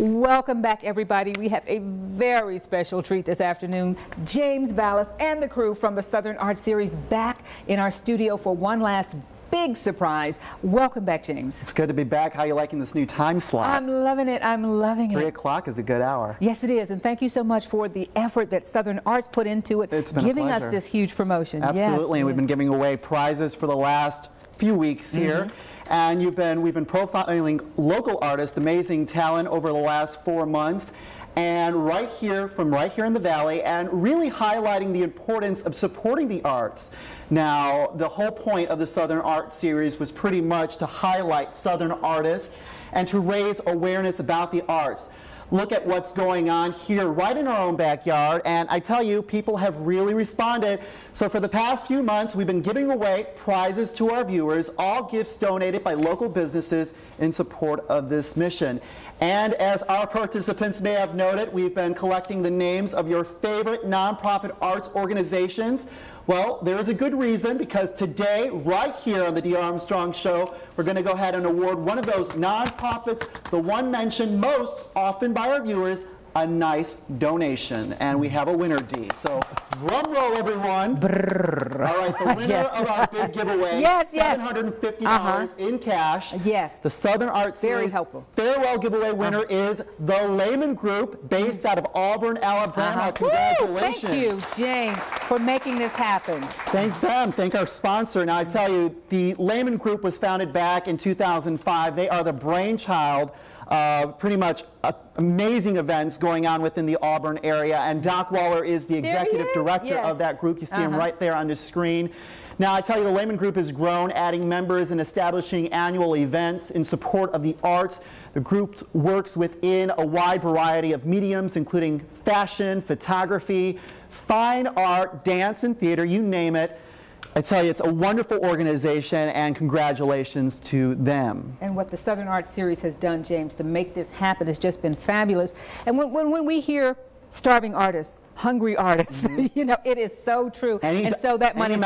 Welcome back, everybody. We have a very special treat this afternoon. James Vallis and the crew from the Southern Art Series back in our studio for one last big surprise. Welcome back, James. It's good to be back. How are you liking this new time slot? I'm loving it. I'm loving it. 3 o'clock is a good hour. Yes, it is. And thank you so much for the effort that Southern Arts put into it. It's been giving a us pleasure. this huge promotion. Absolutely. Yes. And we've been giving away prizes for the last few weeks here. And we've been profiling local artists, amazing talent over the last 4 months. And right here in the Valley, and really highlighting the importance of supporting the arts. Now, the whole point of the Southern Art Series was pretty much to highlight Southern artists and to raise awareness about the arts. Look at what's going on here right in our own backyard, and I tell you, people have really responded. So for the past few months, we've been giving away prizes to our viewers, all gifts donated by local businesses in support of this mission. And as our participants may have noted, we've been collecting the names of your favorite nonprofit arts organizations. Well, there's a good reason, because today, right here on the Dee Armstrong Show, we're going to go ahead and award one of those nonprofits, the one mentioned most often by our viewers, a nice donation. And we have a winner, Dee. So, drum roll, everyone. Brrr. All right, the winner of our big giveaway, $750 in cash. Yes. The Southern Art Series Very helpful. farewell giveaway winner is the Lehman Group, based out of Auburn, Alabama. Congratulations. Woo! Thank you, James, for making this happen. Thank them. Thank our sponsor. Now, I tell you, the Lehman Group was founded back in 2005. They are the brainchild of pretty much amazing events going on within the Auburn area. And Doc Waller is the executive director of that group. You see him right there on the screen. Now, I tell you, the Lehman Group has grown, adding members and establishing annual events in support of the arts. The group works within a wide variety of mediums, including fashion, photography, fine art, dance, and theater, you name it. I tell you, it's a wonderful organization, and congratulations to them. And what the Southern Art Series has done, James, to make this happen has just been fabulous. And when we hear starving artists, hungry artists, you know, it is so true. And so that money,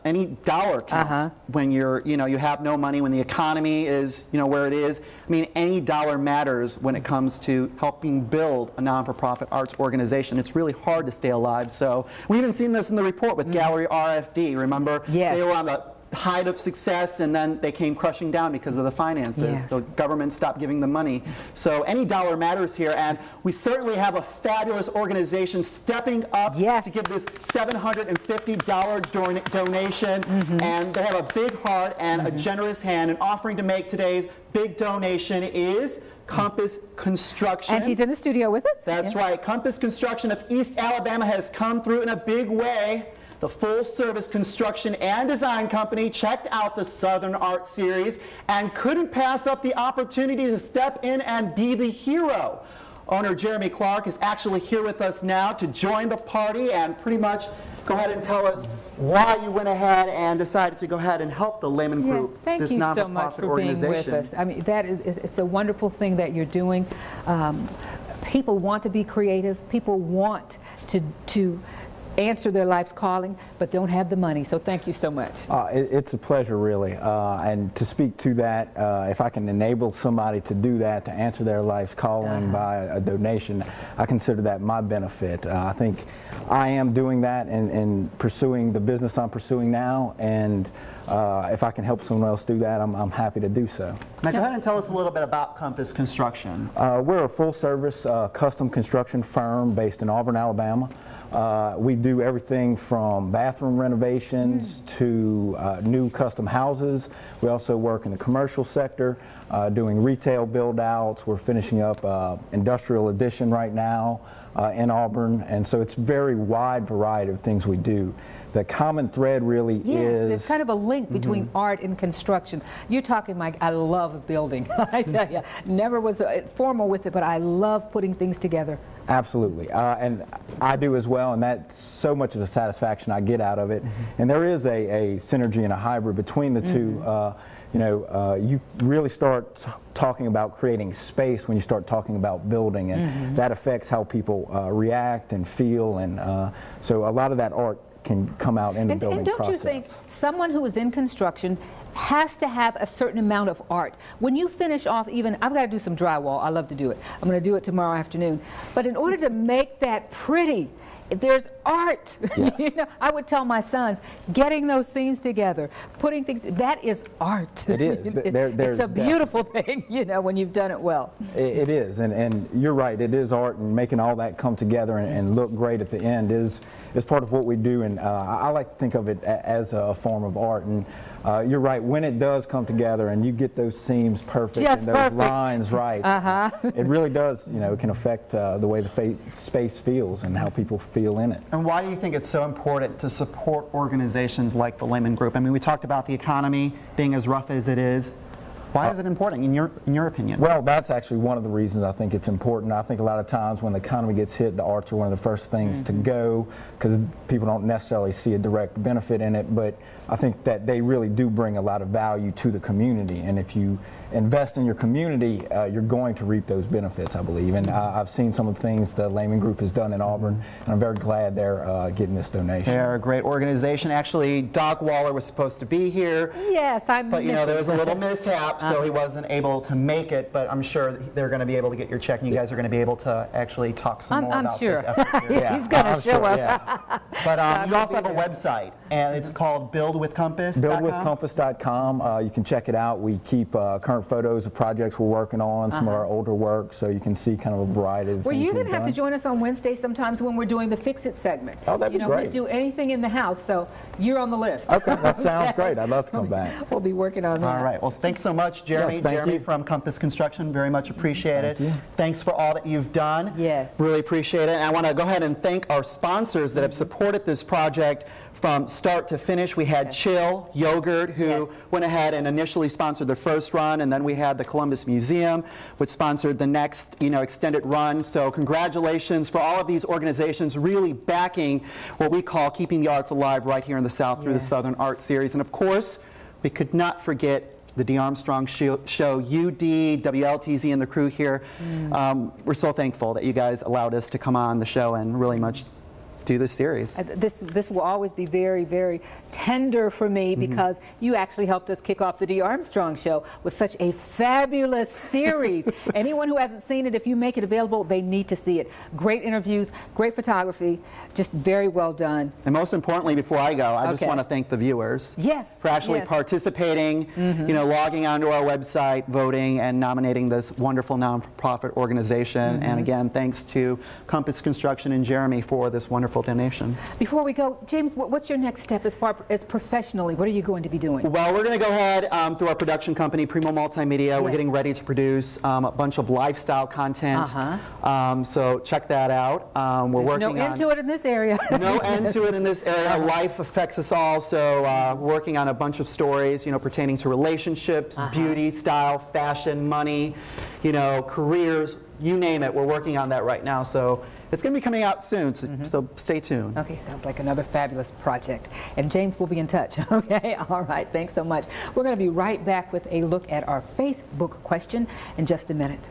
any dollar counts when you have no money, when the economy is, where it is. I mean, any dollar matters when it comes to helping build a non-for-profit arts organization. It's really hard to stay alive. So we even seen this in the report with Gallery RFD. Remember, they were on the height of success, and then they came crushing down because of the finances. The government stopped giving them money. So any dollar matters here, and we certainly have a fabulous organization stepping up to give this $750 donation, and they have a big heart and a generous hand, and offering to make today's big donation is Compass Construction. And he's in the studio with us. That's right. Compass Construction of East Alabama has come through in a big way. The full-service construction and design company checked out the Southern Art Series and couldn't pass up the opportunity to step in and be the hero. Owner Jeremy Clark is actually here with us now to join the party and pretty much go ahead and tell us why you went ahead and decided to go ahead and help the Lehman Group, Thank this you non-profit so much for organization. being with us. I mean, it's a wonderful thing that you're doing. People want to be creative. People want to answer their life's calling, but don't have the money. So thank you so much. It's a pleasure, really. And to speak to that, if I can enable somebody to do that, to answer their life's calling by a donation, I consider that my benefit. I think I am doing that in pursuing the business I'm pursuing now, and if I can help someone else do that, I'm happy to do so. Now go ahead and tell us a little bit about Compass Construction. We're a full-service custom construction firm based in Auburn, Alabama. We do everything from bathroom renovations to new custom houses. We also work in the commercial sector, doing retail build-outs. We're finishing up industrial addition right now in Auburn, and so it's a very wide variety of things we do. The common thread really is... there's kind of a link between art and construction. You're talking, Mike, I love building. I tell you, never was formal with it, but I love putting things together. Absolutely, and I do as well, and that's so much of the satisfaction I get out of it. And there is a synergy and a hybrid between the two. You really start talking about creating space when you start talking about building, and that affects how people react and feel, and so a lot of that art can come out in the building and don't process. you think someone who is in construction has to have a certain amount of art? When you finish off, even, I've got to do some drywall. I love to do it. I'm going to do it tomorrow afternoon. But in order to make that pretty, there's art. Yes. You know, I would tell my sons, getting those seams together, putting things, that is art. It is. It's a beautiful thing, you know, when you've done it well. It is, and you're right, it is art, and making all that come together and look great at the end is part of what we do, and I like to think of it as a form of art. And you're right, when it does come together and you get those seams perfect Just and those perfect. lines right, it really does, you know, it can affect the way the space feels and how people feel in it. And why do you think it's so important to support organizations like the Lehman Group? I mean, we talked about the economy being as rough as it is. Why is it important in your opinion? Well, that's actually one of the reasons I think it's important. I think a lot of times when the economy gets hit, the arts are one of the first things to go because people don't necessarily see a direct benefit in it, but I think that they really do bring a lot of value to the community. And if you invest in your community, you're going to reap those benefits, I believe. And I've seen some of the things the Lehman Group has done in Auburn, and I'm very glad they're getting this donation. They're a great organization. Actually, Doc Waller was supposed to be here. Yes, But you know, there was a little mishap, so he wasn't able to make it. But I'm sure they're going to be able to get your check, and you guys are going to be able to actually talk some more about sure. this effort here. He's going to show up. Yeah. But you also have a website, and it's called BuildWithCompass. BuildWithCompass.com. You can check it out. We keep current photos of projects we're working on, some of our older work, so you can see kind of a variety of Well, things you're going we've to have to done. join us on Wednesday sometimes when we're doing the Fix It segment. Oh, that'd be great. We do anything in the house, so you're on the list. Okay, that sounds great. I'd love to come back. We'll be working on that. All right. Well, thanks so much, Jeremy. Yes, thank Jeremy you. from Compass Construction. Very much appreciated. Thank you. Thanks for all that you've done. Yes. Really appreciate it. And I want to go ahead and thank our sponsors that have supported this project from start to finish. We had Chill Yogurt, who Yes. went ahead and initially sponsored the first run, and then we had the Columbus Museum, which sponsored the next, extended run. So congratulations for all of these organizations really backing what we call keeping the arts alive right here in the South through the Yes. Southern Art Series. And of course, we could not forget the Dee Armstrong Show, UD, WLTZ, and the crew here. We're so thankful that you guys allowed us to come on the show and really much do this series. This will always be very, very tender for me because you actually helped us kick off the Dee Armstrong Show with such a fabulous series. Anyone who hasn't seen it, if you make it available, they need to see it. Great interviews, great photography, just very well done. And most importantly, before I go, I just want to thank the viewers Yes, for actually yes. participating, logging onto our website, voting, and nominating this wonderful nonprofit organization. And again, thanks to Compass Construction and Jeremy for this wonderful donation. Before we go, James, what's your next step as far as professionally? What are you going to be doing? Well, we're going to go ahead through our production company, Primo Multimedia. We're getting ready to produce a bunch of lifestyle content. So check that out. We're There's working no end to it in this area. No end to it in this area. Life affects us all. So we're working on a bunch of stories, pertaining to relationships, beauty, style, fashion, money, careers, you name it. We're working on that right now. So it's going to be coming out soon, so stay tuned. Okay, sounds like another fabulous project. And James will be in touch. Okay, all right, thanks so much. We're going to be right back with a look at our Facebook question in just a minute.